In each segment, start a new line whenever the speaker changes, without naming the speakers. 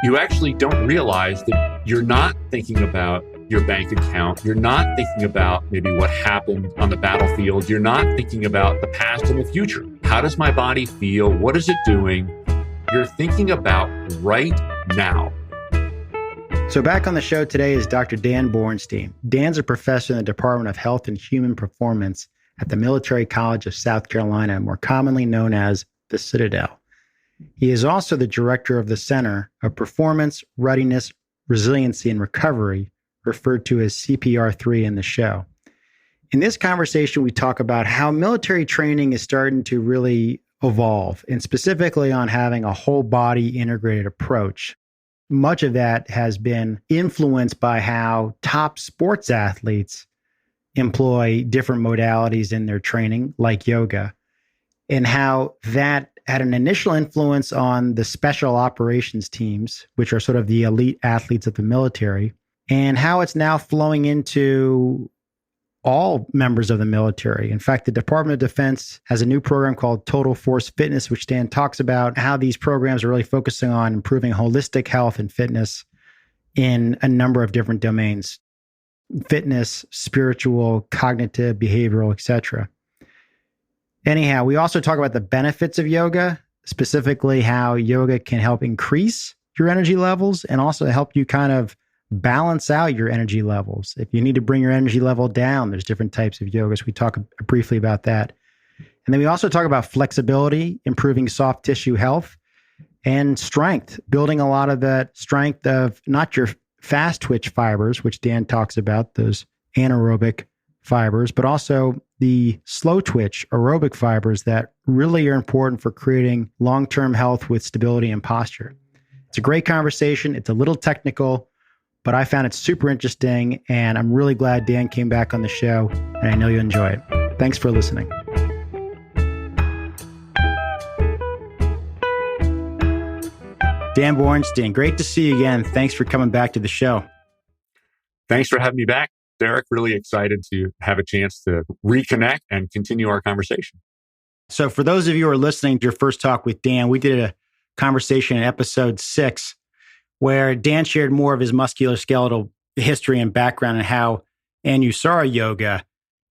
you actually don't realize that you're not thinking about your bank account. You're not thinking about maybe what happened on the battlefield. You're not thinking about the past and the future. How does my body feel? What is it doing? You're thinking about right now.
So back on the show today is Dr. Dan Bornstein. Dan's a professor in the Department of Health and Human Performance at the Military College of South Carolina, more commonly known as the Citadel. He is also the director of the Center of Performance, Readiness, Resiliency, and Recovery, referred to as CPR3 in the show. In this conversation, we talk about how military training is starting to really evolve, and specifically on having a whole body integrated approach. Much of that has been influenced by how top sports athletes employ different modalities in their training, like yoga, and how that had an initial influence on the special operations teams, which are sort of the elite athletes of the military, and how it's now flowing into all members of the military. In fact, the Department of Defense has a new program called Total Force Fitness, which Dan talks about how these programs are really focusing on improving holistic health and fitness in a number of different domains: fitness, spiritual, cognitive, behavioral, etc. Anyhow, we also talk about the benefits of yoga, specifically how yoga can help increase your energy levels and also help you kind of balance out your energy levels. If you need to bring your energy level down, there's different types of yogas. We talk briefly about that. And then we also talk about flexibility, improving soft tissue health, and strength, building a lot of that strength of not your fast twitch fibers, which Dan talks about, those anaerobic fibers, but also the slow twitch aerobic fibers that really are important for creating long-term health with stability and posture. It's a great conversation. It's a little technical, but I found it super interesting, and I'm really glad Dan came back on the show, and I know you'll enjoy it. Thanks for listening. Dan Bornstein, great to see you again. Thanks for coming back to the show.
Thanks for having me back, Derek. Really excited to have a chance to reconnect and continue our conversation.
So for those of you who are listening to your first talk with Dan, we did a conversation in episode 6 where Dan shared more of his musculoskeletal history and background and how Anusara yoga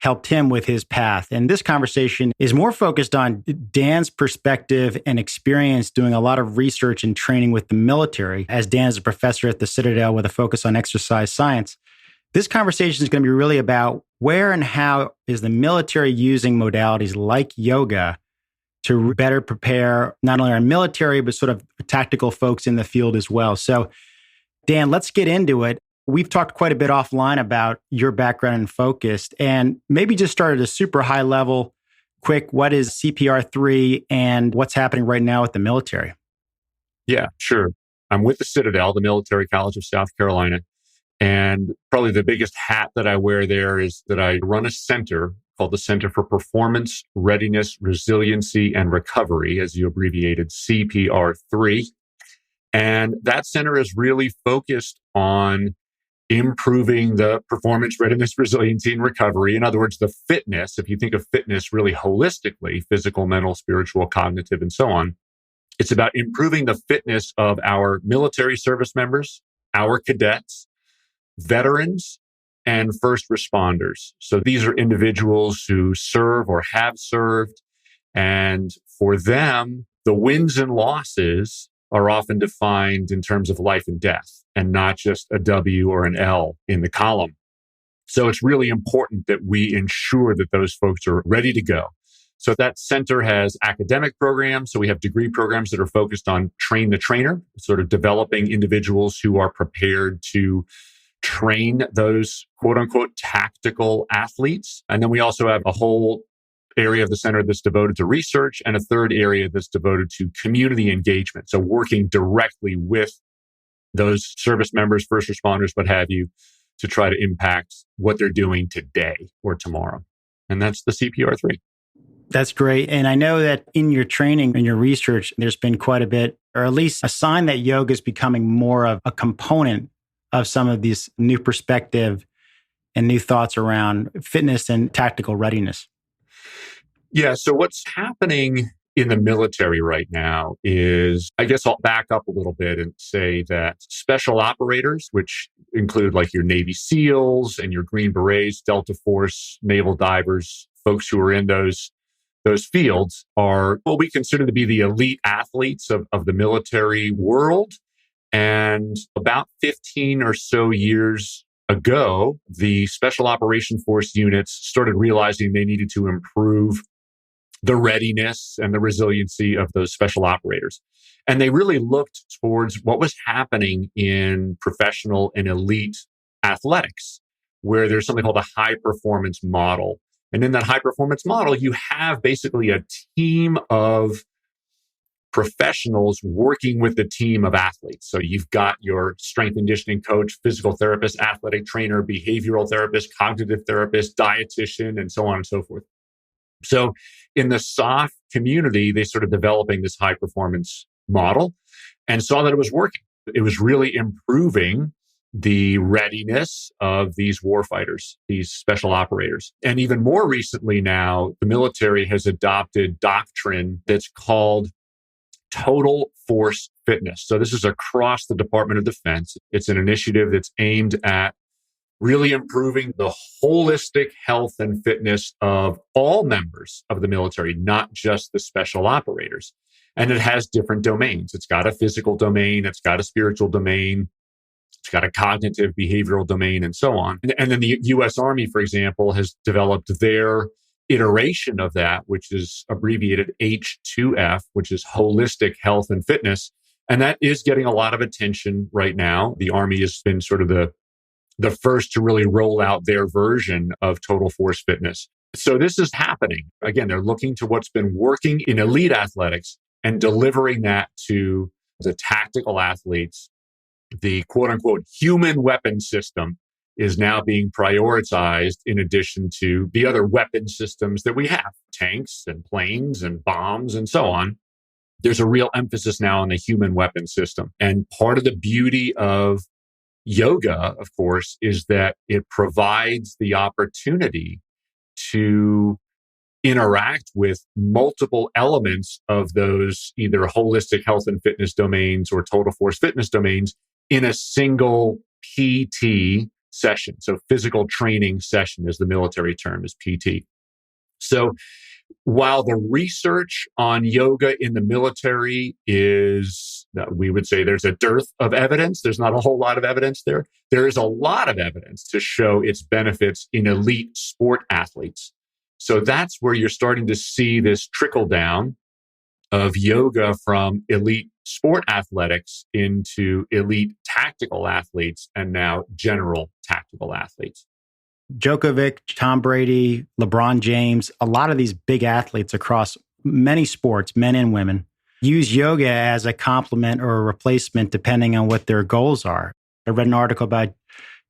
helped him with his path. And this conversation is more focused on Dan's perspective and experience doing a lot of research and training with the military, as Dan is a professor at the Citadel with a focus on exercise science. This conversation is going to be really about where and how is the military using modalities like yoga to better prepare not only our military, but sort of tactical folks in the field as well. So, Dan, let's get into it. We've talked quite a bit offline about your background and focus, and maybe just start at a super high level, quick, what is CPR3 and what's happening right now with the military?
Yeah, sure. I'm with the Citadel, the Military College of South Carolina. And probably the biggest hat that I wear there is that I run a center called the Center for Performance, Readiness, Resiliency, and Recovery, as you abbreviated CPR3. And that center is really focused on improving the performance, readiness, resiliency, and recovery. In other words, the fitness, if you think of fitness really holistically, physical, mental, spiritual, cognitive, and so on, it's about improving the fitness of our military service members, our cadets, veterans, and first responders. So these are individuals who serve or have served. And for them, the wins and losses are often defined in terms of life and death and not just a W or an L in the column. So it's really important that we ensure that those folks are ready to go. So that center has academic programs. So we have degree programs that are focused on train the trainer, sort of developing individuals who are prepared to train those quote unquote tactical athletes. And then we also have a whole area of the center that's devoted to research and a third area that's devoted to community engagement. So working directly with those service members, first responders, what have you, to try to impact what they're doing today or tomorrow. And that's the CPR3.
That's great. And I know that in your training and your research, there's been quite a bit, or at least a sign that yoga is becoming more of a component of some of these new perspective and new thoughts around fitness and tactical readiness.
Yeah. So what's happening in the military right now is, I guess I'll back up a little bit and say that special operators, which include like your Navy SEALs and your Green Berets, Delta Force, naval divers, folks who are in those fields are what we consider to be the elite athletes of the military world. And about 15 or so years ago, the Special Operation Force units started realizing they needed to improve the readiness and the resiliency of those special operators. And they really looked towards what was happening in professional and elite athletics, where there's something called a high performance model. And in that high performance model, you have basically a team of professionals working with the team of athletes. So you've got your strength and conditioning coach, physical therapist, athletic trainer, behavioral therapist, cognitive therapist, dietitian, and so on and so forth. So in the SOF community, they started developing this high performance model and saw that it was working. It was really improving the readiness of these warfighters, these special operators. And even more recently now, the military has adopted doctrine that's called total force fitness. So this is across the Department of Defense. It's an initiative that's aimed at really improving the holistic health and fitness of all members of the military, not just the special operators. And it has different domains. It's got a physical domain, it's got a spiritual domain, it's got a cognitive behavioral domain, and so on. And then the US Army, for example, has developed their iteration of that, which is abbreviated H2F, which is holistic health and fitness. And that is getting a lot of attention right now. The Army has been sort of the first to really roll out their version of total force fitness. So this is happening. Again, they're looking to what's been working in elite athletics and delivering that to the tactical athletes. The quote unquote human weapon system is now being prioritized in addition to the other weapon systems that we have, tanks and planes and bombs and so on. There's a real emphasis now on the human weapon system. And part of the beauty of yoga, of course, is that it provides the opportunity to interact with multiple elements of those either holistic health and fitness domains or total force fitness domains in a single PT session. So physical training session is the military term, is PT. So while the research on yoga in the military is, we would say there's a dearth of evidence. There's not a whole lot of evidence there. There is a lot of evidence to show its benefits in elite sport athletes. So that's where you're starting to see this trickle down of yoga from elite sport athletics into elite tactical athletes and now general tactical athletes.
Djokovic, Tom Brady, LeBron James, a lot of these big athletes across many sports, men and women, use yoga as a complement or a replacement depending on what their goals are. I read an article about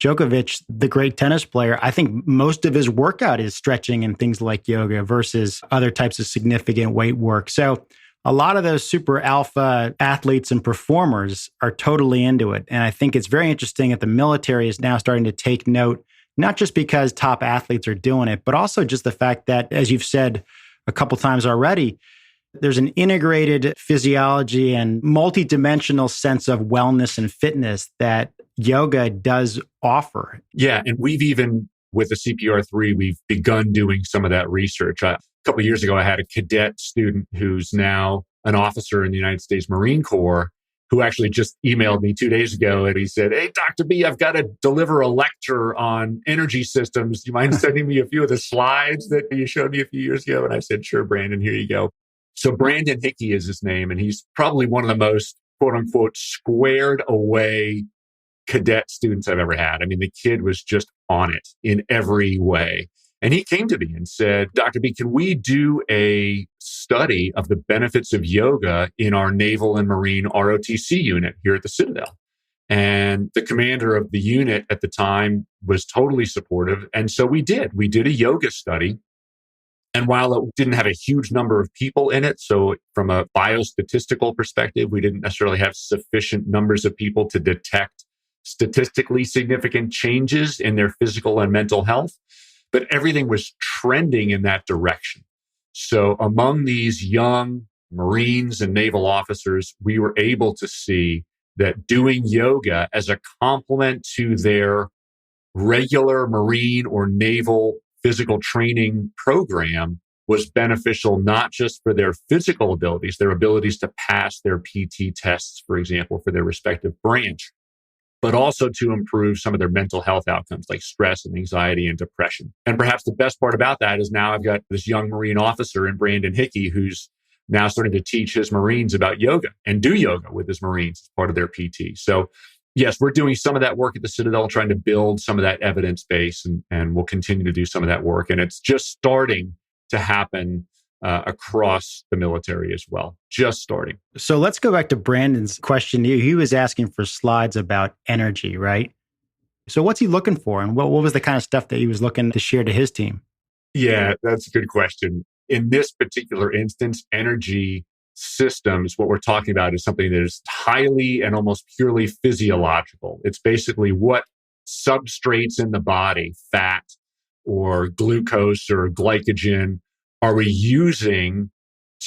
Djokovic, the great tennis player. I think most of his workout is stretching and things like yoga versus other types of significant weight work. So a lot of those super alpha athletes and performers are totally into it. And I think it's very interesting that the military is now starting to take note, not just because top athletes are doing it, but also just the fact that, as you've said a couple times already, there's an integrated physiology and multidimensional sense of wellness and fitness that yoga does offer.
Yeah. And we've even, with the CPR3, we've begun doing some of that research. A couple of years ago, I had a cadet student who's now an officer in the United States Marine Corps who actually just emailed me 2 days ago. And he said, "Hey, Dr. B, I've got to deliver a lecture on energy systems. Do you mind sending me a few of the slides that you showed me a few years ago?" And I said, "Sure, Brandon, here you go." So Brandon Hickey is his name, and he's probably one of the most, quote unquote, squared away cadet students I've ever had. I mean, the kid was just on it in every way. And he came to me and said, "Dr. B, can we do a study of the benefits of yoga in our Naval and Marine ROTC unit here at the Citadel?" And the commander of the unit at the time was totally supportive. And so we did. We did a yoga study. And while it didn't have a huge number of people in it, so from a biostatistical perspective, we didn't necessarily have sufficient numbers of people to detect statistically significant changes in their physical and mental health, but everything was trending in that direction. So among these young Marines and naval officers, we were able to see that doing yoga as a complement to their regular Marine or naval physical training program was beneficial, not just for their physical abilities, their abilities to pass their PT tests, for example, for their respective branch, but also to improve some of their mental health outcomes like stress and anxiety and depression. And perhaps the best part about that is now I've got this young Marine officer in Brandon Hickey who's now starting to teach his Marines about yoga and do yoga with his Marines as part of their PT. So yes, we're doing some of that work at the Citadel, trying to build some of that evidence base, and we'll continue to do some of that work. And it's just starting to happen across the military as well. Just starting.
So let's go back to Brandon's question to you. He was asking for slides about energy, right? So what's he looking for? And what was the kind of stuff that he was looking to share to his team?
Yeah, that's a good question. In this particular instance, energy systems, what we're talking about is something that is highly and almost purely physiological. It's basically what substrates in the body, fat or glucose or glycogen, are we using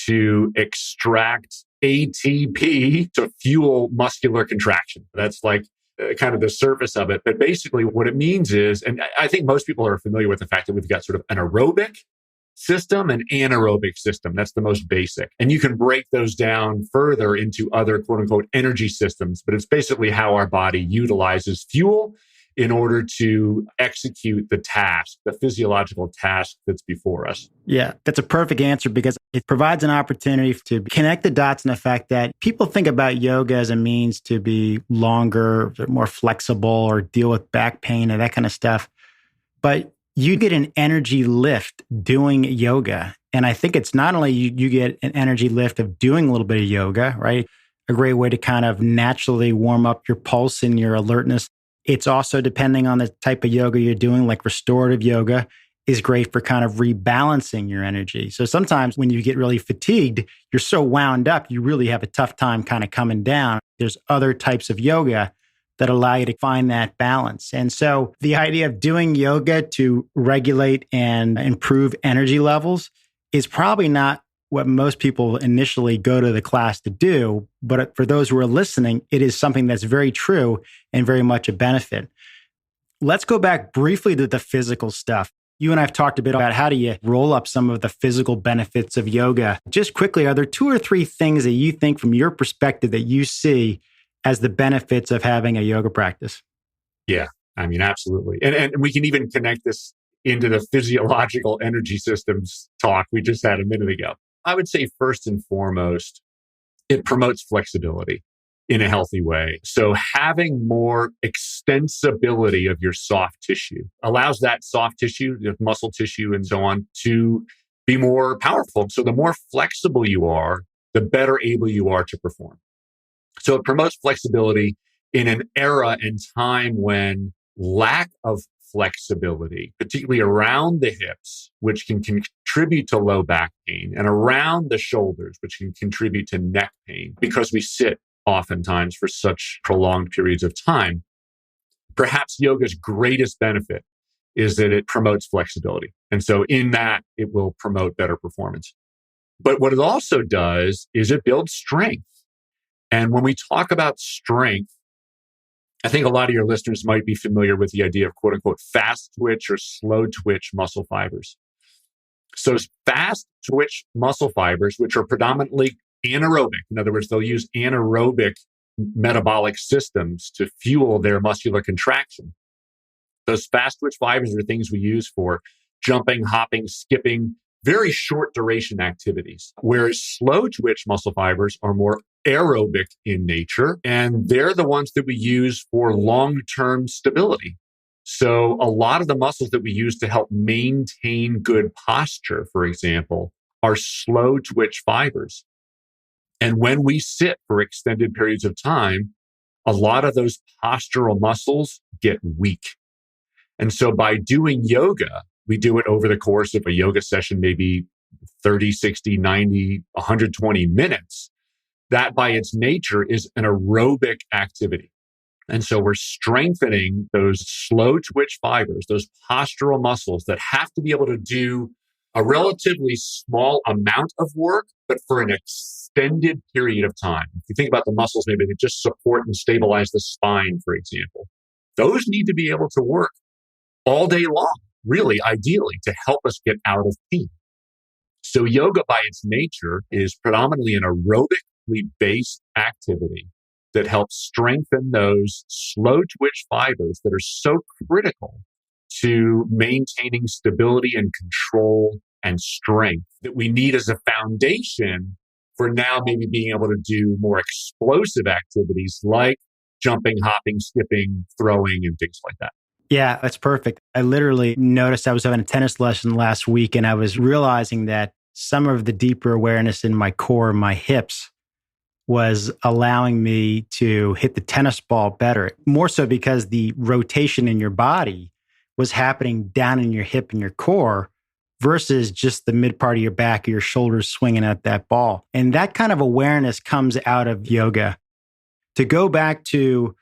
to extract ATP to fuel muscular contraction? That's like kind of the surface of it. But basically what it means is, and I think most people are familiar with the fact that we've got sort of an aerobic system and anaerobic system. That's the most basic. And you can break those down further into other quote unquote energy systems, but it's basically how our body utilizes fuel in order to execute the task, the physiological task that's before us.
Yeah, that's a perfect answer because it provides an opportunity to connect the dots in the fact that people think about yoga as a means to be longer, more flexible, or deal with back pain and that kind of stuff. But you get an energy lift doing yoga. And I think it's not only you get an energy lift of doing a little bit of yoga, right? A great way to kind of naturally warm up your pulse and your alertness. It's also, depending on the type of yoga you're doing, like restorative yoga is great for kind of rebalancing your energy. So sometimes when you get really fatigued, you're so wound up, you really have a tough time kind of coming down. There's other types of yoga that allow you to find that balance. And so the idea of doing yoga to regulate and improve energy levels is probably not what most people initially go to the class to do. But for those who are listening, it is something that's very true and very much a benefit. Let's go back briefly to the physical stuff. You and I have talked a bit about how do you roll up some of the physical benefits of yoga. Just quickly, are there 2 or 3 things that you think from your perspective that you see as the benefits of having a yoga practice?
Yeah, I mean, absolutely. And we can even connect this into the physiological energy systems talk we just had a minute ago. I would say first and foremost, it promotes flexibility in a healthy way. So having more extensibility of your soft tissue allows that soft tissue, muscle tissue and so on, to be more powerful. So the more flexible you are, the better able you are to perform. So it promotes flexibility in an era and time when lack of flexibility, particularly around the hips, which can contribute to low back pain, and around the shoulders, which can contribute to neck pain, because we sit oftentimes for such prolonged periods of time. Perhaps yoga's greatest benefit is that it promotes flexibility. And so in that, it will promote better performance. But what it also does is it builds strength. And when we talk about strength, I think a lot of your listeners might be familiar with the idea of quote unquote fast twitch or slow twitch muscle fibers. So fast twitch muscle fibers, which are predominantly anaerobic, in other words, they'll use anaerobic metabolic systems to fuel their muscular contraction. Those fast twitch fibers are things we use for jumping, hopping, skipping, very short duration activities, whereas slow twitch muscle fibers are more aerobic in nature, and they're the ones that we use for long-term stability. So a lot of the muscles that we use to help maintain good posture, for example, are slow twitch fibers. And when we sit for extended periods of time, a lot of those postural muscles get weak. And so by doing yoga, we do it over the course of a yoga session, maybe 30, 60, 90, 120 minutes. That by its nature is an aerobic activity. And so we're strengthening those slow twitch fibers, those postural muscles that have to be able to do a relatively small amount of work, but for an extended period of time. If you think about the muscles, maybe that just support and stabilize the spine, for example, those need to be able to work all day long, really, ideally, to help us get out of pain. So yoga by its nature is predominantly an aerobically based activity that helps strengthen those slow twitch fibers that are so critical to maintaining stability and control and strength that we need as a foundation for now maybe being able to do more explosive activities like jumping, hopping, skipping, throwing, and things like that.
Yeah, that's perfect. I literally noticed I was having a tennis lesson last week and I was realizing that some of the deeper awareness in my core, my hips, was allowing me to hit the tennis ball better. More so because the rotation in your body was happening down in your hip and your core versus just the mid part of your back or your shoulders swinging at that ball. And that kind of awareness comes out of yoga. To go back to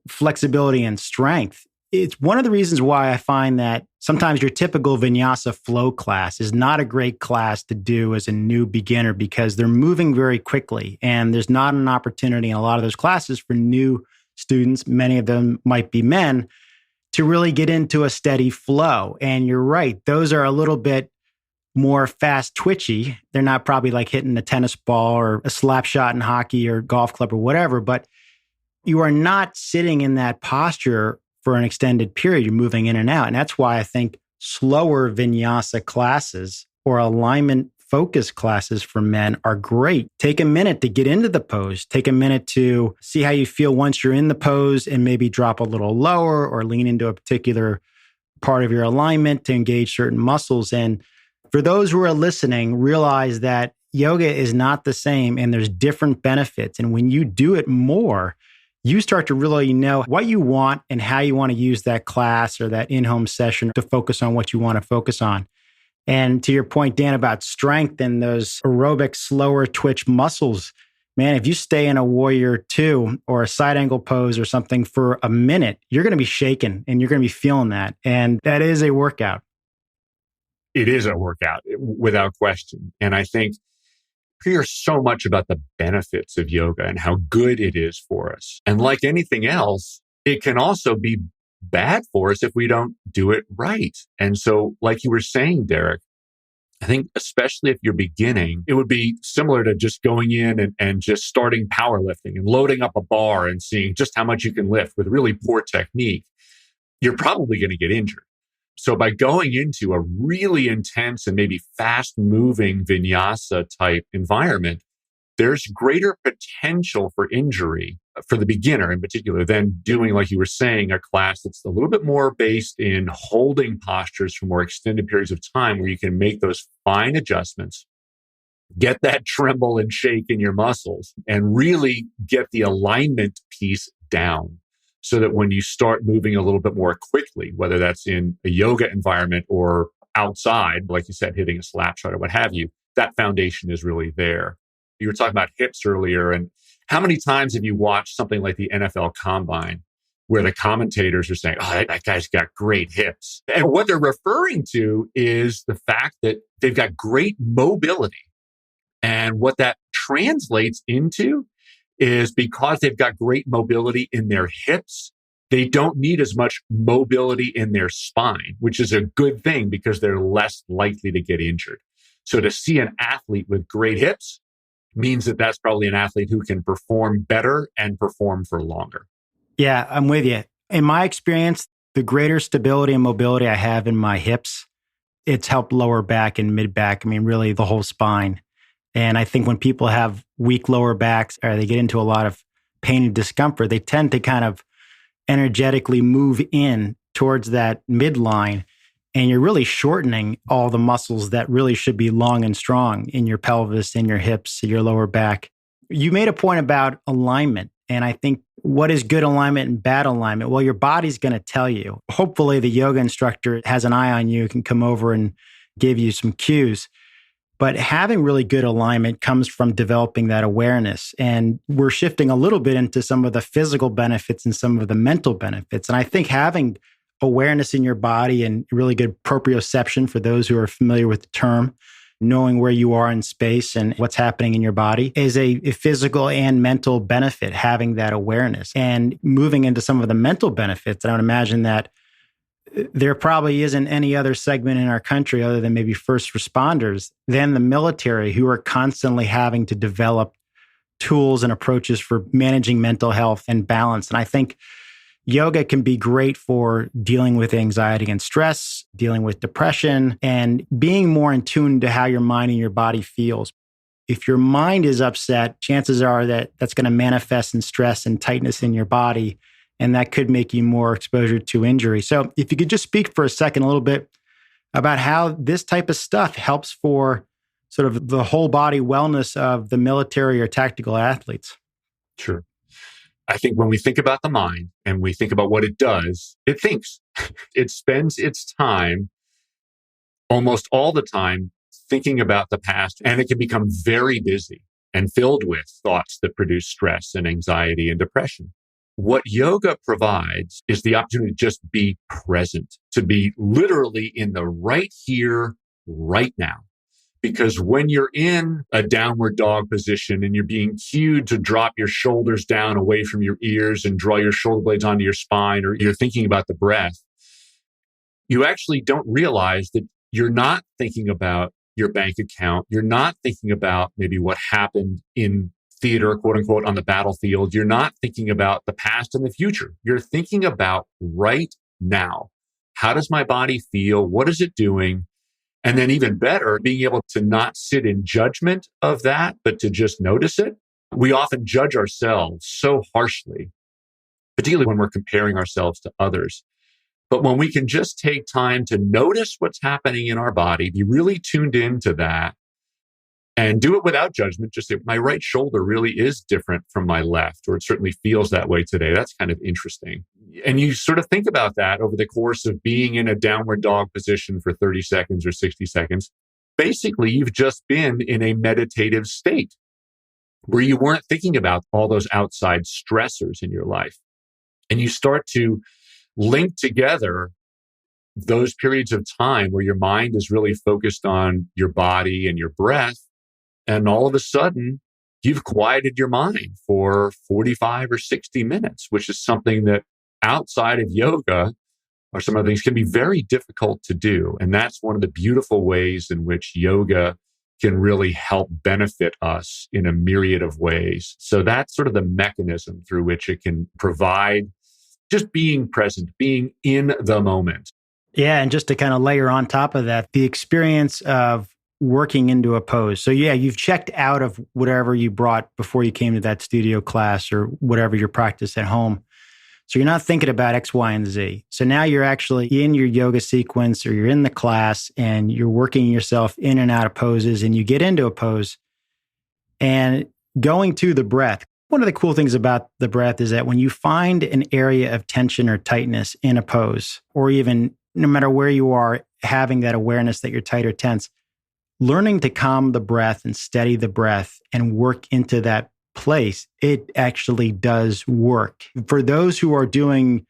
flexibility and strength, it's one of the reasons why I find that sometimes your typical vinyasa flow class is not a great class to do as a new beginner because they're moving very quickly. And there's not an opportunity in a lot of those classes for new students, many of them might be men, to really get into a steady flow. And you're right, those are a little bit more fast twitchy. They're not probably like hitting a tennis ball or a slap shot in hockey or golf club or whatever, but you are not sitting in that posture for an extended period. You're moving in and out. And that's why I think slower vinyasa classes or alignment focus classes for men are great. Take a minute to get into the pose. Take a minute to see how you feel once you're in the pose and maybe drop a little lower or lean into a particular part of your alignment to engage certain muscles. And for those who are listening, realize that yoga is not the same and there's different benefits. And when you do it more, you start to really know what you want and how you want to use that class or that in-home session to focus on what you want to focus on. And to your point, Dan, about strength and those aerobic, slower twitch muscles, man, if you stay in a warrior two or a side angle pose or something for a minute, you're going to be shaking and you're going to be feeling that. And that is a workout.
It is a workout without question. And I think we hear so much about the benefits of yoga and how good it is for us. And like anything else, it can also be bad for us if we don't do it right. And so, like you were saying, Derek, I think especially if you're beginning, it would be similar to just going in and just starting powerlifting and loading up a bar and seeing just how much you can lift with really poor technique. You're probably going to get injured. So by going into a really intense and maybe fast moving vinyasa type environment, there's greater potential for injury for the beginner in particular than doing, like you were saying, a class that's a little bit more based in holding postures for more extended periods of time where you can make those fine adjustments, get that tremble and shake in your muscles, and really get the alignment piece down. So that when you start moving a little bit more quickly, whether that's in a yoga environment or outside, like you said, hitting a slap shot or what have you, that foundation is really there. You were talking about hips earlier, and how many times have you watched something like the NFL Combine where the commentators are saying, oh, that guy's got great hips. And what they're referring to is the fact that they've got great mobility. And what that translates into is because they've got great mobility in their hips, they don't need as much mobility in their spine, which is a good thing because they're less likely to get injured. So to see an athlete with great hips means that that's probably an athlete who can perform better and perform for longer.
Yeah, I'm with you. In my experience, the greater stability and mobility I have in my hips, it's helped lower back and mid back. I mean, really the whole spine. And I think when people have weak lower backs or they get into a lot of pain and discomfort, they tend to kind of energetically move in towards that midline. And you're really shortening all the muscles that really should be long and strong in your pelvis, in your hips, your lower back. You made a point about alignment. And I think what is good alignment and bad alignment? Well, your body's going to tell you. Hopefully the yoga instructor has an eye on you, can come over and give you some cues. But having really good alignment comes from developing that awareness. And we're shifting a little bit into some of the physical benefits and some of the mental benefits. And I think having awareness in your body and really good proprioception, for those who are familiar with the term, knowing where you are in space and what's happening in your body is a physical and mental benefit, having that awareness. And moving into some of the mental benefits, I would imagine that there probably isn't any other segment in our country other than maybe first responders than the military, who are constantly having to develop tools and approaches for managing mental health and balance. And I think yoga can be great for dealing with anxiety and stress, dealing with depression, and being more in tune to how your mind and your body feels. If your mind is upset, chances are that that's going to manifest in stress and tightness in your body, and that could make you more exposure to injury. So if you could just speak for a second a little bit about how this type of stuff helps for sort of the whole body wellness of the military or tactical athletes.
Sure. I think when we think about the mind and we think about what it does, it thinks. It spends its time, almost all the time, thinking about the past, and it can become very busy and filled with thoughts that produce stress and anxiety and depression. What yoga provides is the opportunity to just be present, to be literally in the right here, right now. Because when you're in a downward dog position and you're being cued to drop your shoulders down away from your ears and draw your shoulder blades onto your spine, or you're thinking about the breath, you actually don't realize that you're not thinking about your bank account. You're not thinking about maybe what happened in theater, quote unquote, on the battlefield. You're not thinking about the past and the future. You're thinking about right now. How does my body feel? What is it doing? And then even better, being able to not sit in judgment of that, but to just notice it. We often judge ourselves so harshly, particularly when we're comparing ourselves to others. But when we can just take time to notice what's happening in our body, be really tuned into that, and do it without judgment, just say, my right shoulder really is different from my left, or it certainly feels that way today. That's kind of interesting. And you sort of think about that over the course of being in a downward dog position for 30 seconds or 60 seconds. Basically, you've just been in a meditative state where you weren't thinking about all those outside stressors in your life. And you start to link together those periods of time where your mind is really focused on your body and your breath. And all of a sudden, you've quieted your mind for 45 or 60 minutes, which is something that outside of yoga or some other things can be very difficult to do. And that's one of the beautiful ways in which yoga can really help benefit us in a myriad of ways. So that's sort of the mechanism through which it can provide just being present, being in the moment.
Yeah. And just to kind of layer on top of that, the experience of working into a pose. So yeah, you've checked out of whatever you brought before you came to that studio class or whatever your practice at home. So you're not thinking about X, Y, and Z. So now you're actually in your yoga sequence or you're in the class and you're working yourself in and out of poses, and you get into a pose and going to the breath. One of the cool things about the breath is that when you find an area of tension or tightness in a pose, or even no matter where you are, having that awareness that you're tight or tense, learning to calm the breath and steady the breath and work into that place, it actually does work. For those who are doing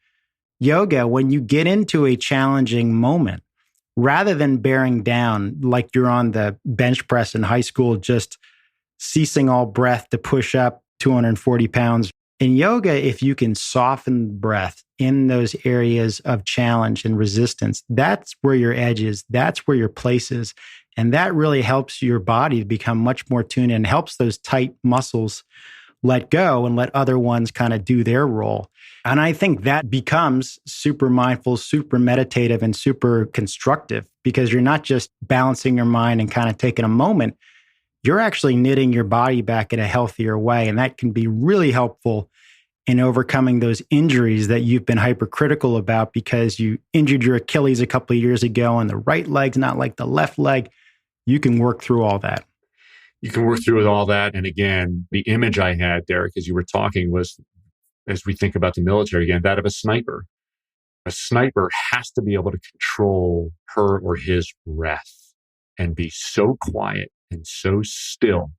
yoga, when you get into a challenging moment, rather than bearing down like you're on the bench press in high school, just ceasing all breath to push up 240 pounds, in yoga, if you can soften the breath in those areas of challenge and resistance, that's where your edge is, that's where your place is. And that really helps your body become much more tuned and helps those tight muscles let go and let other ones kind of do their role. And I think that becomes super mindful, super meditative, and super constructive, because you're not just balancing your mind and kind of taking a moment. You're actually knitting your body back in a healthier way. And that can be really helpful in overcoming those injuries that you've been hypercritical about because you injured your Achilles a couple of years ago and the right leg's not like the left leg. You can work through all that.
You can work through all that. And again, the image I had, Derek, as you were talking was, as we think about the military again, that of a sniper. A sniper has to be able to control her or his breath and be so quiet and so still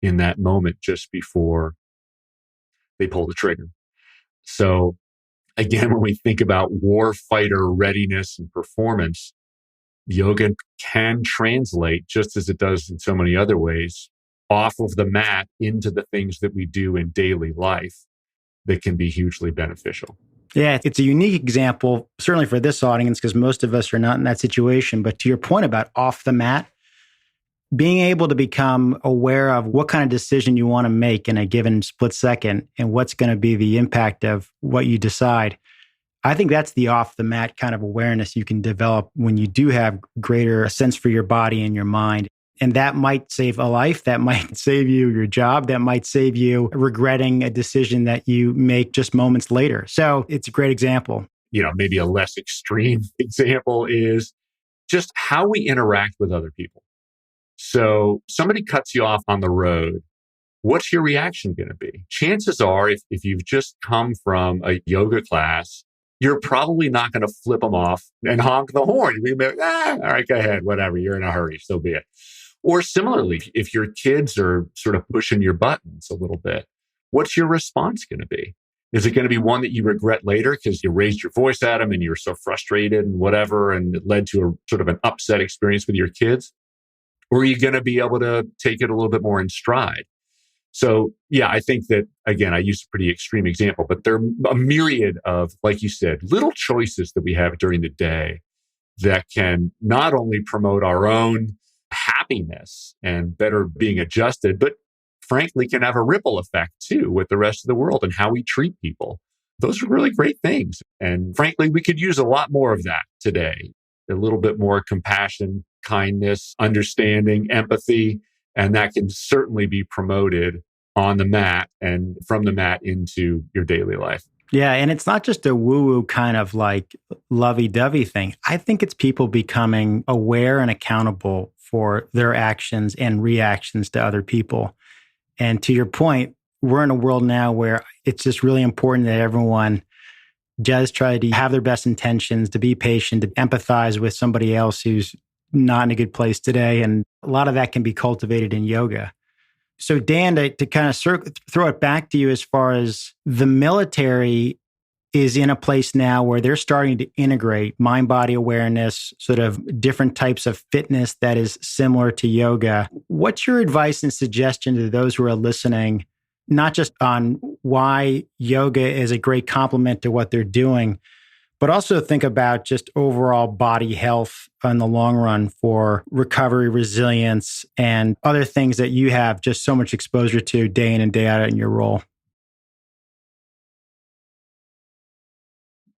in that moment just before they pull the trigger. So again, when we think about war fighter readiness and performance, yoga can translate, just as it does in so many other ways, off of the mat into the things that we do in daily life that can be hugely beneficial.
Yeah, it's a unique example, certainly for this audience, because most of us are not in that situation. But to your point about off the mat, being able to become aware of what kind of decision you want to make in a given split second and what's going to be the impact of what you decide. I think that's the off the mat kind of awareness you can develop when you do have greater sense for your body and your mind. And that might save a life. That might save you your job. That might save you regretting a decision that you make just moments later. So it's a great example.
Maybe a less extreme example is just how we interact with other people. So somebody cuts you off on the road. What's your reaction going to be? Chances are, if you've just come from a yoga class, you're probably not going to flip them off and honk the horn. You're going to be like, all right, go ahead, whatever. You're in a hurry, so be it. Or similarly, if your kids are sort of pushing your buttons a little bit, what's your response going to be? Is it going to be one that you regret later because you raised your voice at them and you're so frustrated and whatever, and it led to a sort of an upset experience with your kids? Or are you going to be able to take it a little bit more in stride? So, yeah, I think that, again, I used a pretty extreme example, but there are a myriad of, like you said, little choices that we have during the day that can not only promote our own happiness and better being adjusted, but frankly can have a ripple effect too with the rest of the world and how we treat people. Those are really great things. And frankly, we could use a lot more of that today. A little bit more compassion, kindness, understanding, empathy, and that can certainly be promoted on the mat and from the mat into your daily life.
Yeah, and it's not just a woo-woo kind of like lovey-dovey thing. I think it's people becoming aware and accountable for their actions and reactions to other people. And to your point, we're in a world now where it's just really important that everyone does try to have their best intentions, to be patient, to empathize with somebody else who's not in a good place today. And a lot of that can be cultivated in yoga. So Dan, to kind of throw it back to you, as far as the military is in a place now where they're starting to integrate mind-body awareness, sort of different types of fitness that is similar to yoga. What's your advice and suggestion to those who are listening, not just on why yoga is a great complement to what they're doing, but also think about just overall body health in the long run for recovery, resilience, and other things that you have just so much exposure to day in and day out in your role?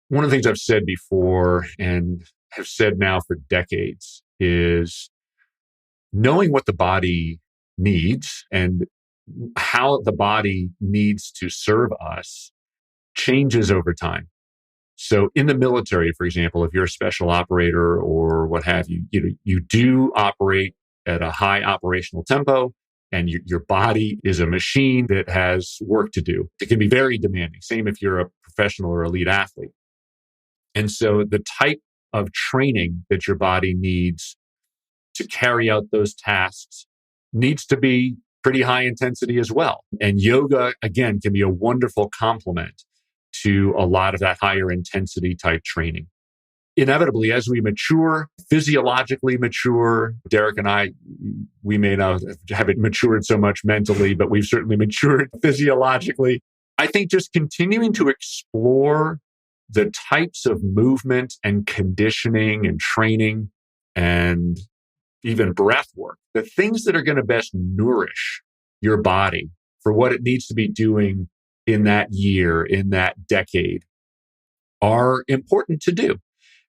One of the things I've said before and have said now for decades is knowing what the body needs and how the body needs to serve us changes over time. So in the military, for example, if you're a special operator or what have you, you do operate at a high operational tempo, and your body is a machine that has work to do. It can be very demanding. Same if you're a professional or elite athlete. And so the type of training that your body needs to carry out those tasks needs to be pretty high intensity as well. And yoga, again, can be a wonderful complement to a lot of that higher intensity type training. Inevitably, as we mature, physiologically mature, Derek and I, we may not have matured so much mentally, but we've certainly matured physiologically. I think just continuing to explore the types of movement and conditioning and training and even breath work, the things that are going to best nourish your body for what it needs to be doing in that year, in that decade, are important to do.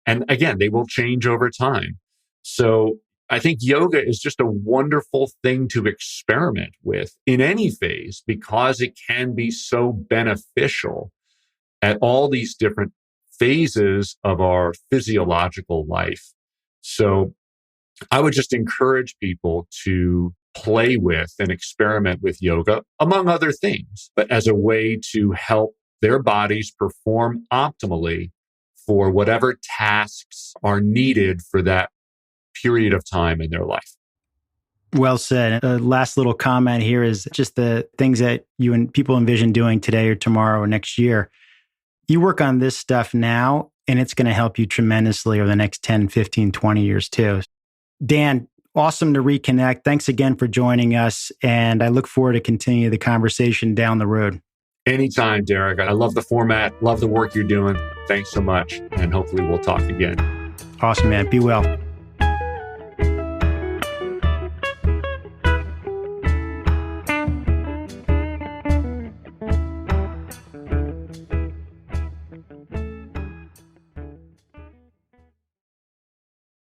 And again, they will change over time. So I think yoga is just a wonderful thing to experiment with in any phase because it can be so beneficial at all these different phases of our physiological life. So I would just encourage people to play with and experiment with yoga, among other things, but as a way to help their bodies perform optimally for whatever tasks are needed for that period of time in their life.
Well said. The last little comment here is just the things that you and people envision doing today or tomorrow or next year. You work on this stuff now, and it's going to help you tremendously over the next 10, 15, 20 years too. Dan, awesome to reconnect. Thanks again for joining us. And I look forward to continue the conversation down the road.
Anytime, Derek. I love the format, love the work you're doing. Thanks so much. And hopefully we'll talk again.
Awesome, man. Be well.